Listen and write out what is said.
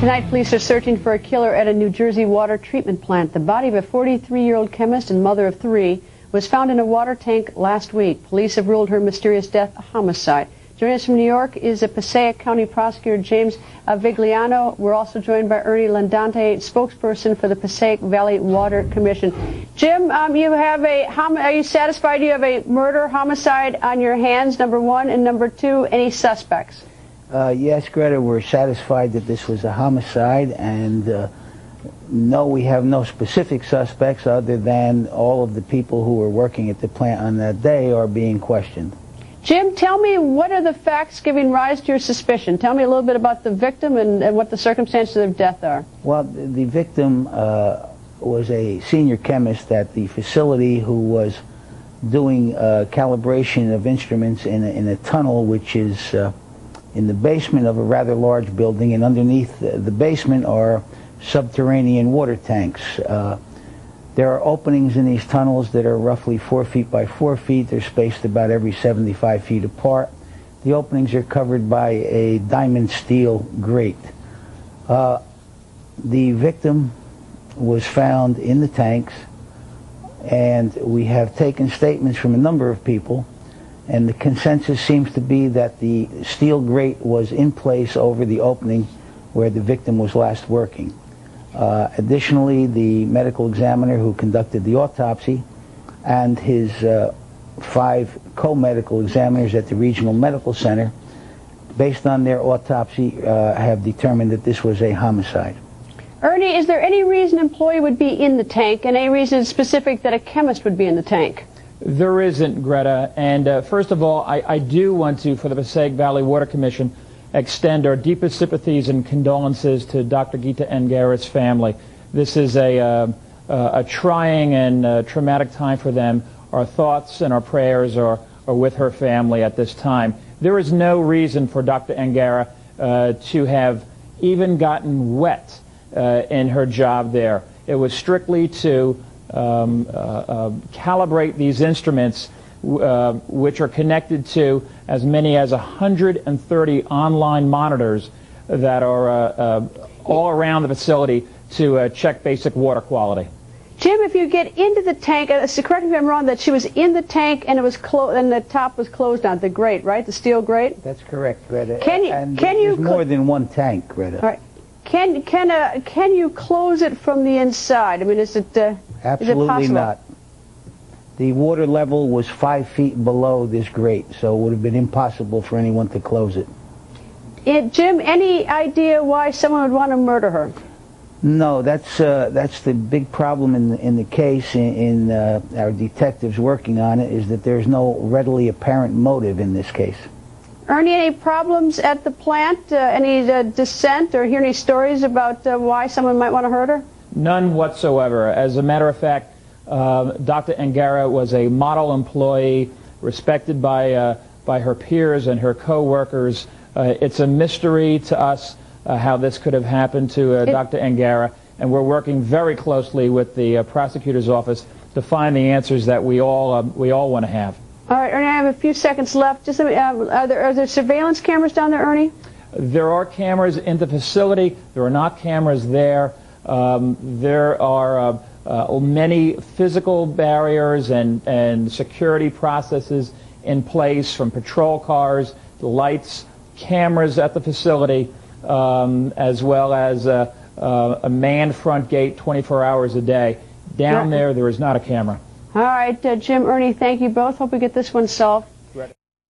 Tonight, police are searching for a killer at a New Jersey water treatment plant. The body of a 43-year-old chemist and mother of 3 was found in a water tank last week. Police have ruled her mysterious death a homicide. Joining us from New York is a Passaic County prosecutor, James Vigliano. We're also joined by Ernie Landante, spokesperson for the Passaic Valley Water Commission. Jim, you have are you satisfied you have a murder homicide on your hands, number one, and number two, any suspects? Yes, Greta, we're satisfied that this was a homicide, and no, we have no specific suspects other than all of the people who were working at the plant on that day are being questioned. Jim, tell me, what are the facts giving rise to your suspicion? Tell me a little bit about the victim and what the circumstances of death are. Well, the victim was a senior chemist at the facility who was doing calibration of instruments in a tunnel which is in the basement of a rather large building, and underneath the basement are subterranean water tanks. There are openings in these tunnels that are roughly 4 feet by 4 feet. They're spaced about every 75 feet apart. The openings are covered by a diamond steel grate. The victim was found in the tanks, and we have taken statements from a number of people, and the consensus seems to be that the steel grate was in place over the opening where the victim was last working. Additionally, the medical examiner who conducted the autopsy and his 5 co-medical examiners at the regional medical center, based on their autopsy, have determined that this was a homicide. Ernie, is there any reason an employee would be in the tank, and any reason specific that a chemist would be in the tank? There isn't, Greta. And first of all, I do want to, for the Passaic Valley Water Commission, extend our deepest sympathies and condolences to Dr. Greta Angara's family. This is a trying and traumatic time for them. Our thoughts and our prayers are with her family at this time. There is no reason for Dr. Angara to have even gotten wet in her job there. It was strictly to calibrate these instruments, which are connected to as many as 130 online monitors that are all around the facility to check basic water quality. Jim, if you get into the tank, correct me if I'm wrong, that she was in the tank and it was and the top was closed on the grate, right? The steel grate. That's correct, Greta. There's more than one tank, Greta. All right. Can you close it from the inside? I mean, is it Absolutely not. The water level was 5 feet below this grate, so it would have been impossible for anyone to close it. Jim, any idea why someone would want to murder her? No, that's the big problem in the case. In our detectives working on it, is that there's no readily apparent motive in this case. Ernie, any problems at the plant? Any dissent or hear any stories about why someone might want to hurt her? None whatsoever. As a matter of fact, Dr. Angara was a model employee, respected by her peers and her co-workers. It's a mystery to us how this could have happened to Dr. Angara, and we're working very closely with the prosecutor's office to find the answers that we all want to have. All right, Ernie, I have a few seconds left. Just are there surveillance cameras down there, Ernie? There are cameras in the facility. There are not cameras there. There are many physical barriers and security processes in place, from patrol cars, the lights, cameras at the facility, as well as a manned front gate 24 hours a day. Down there is not a camera. All right, Jim, Ernie, thank you both. Hope we get this one solved.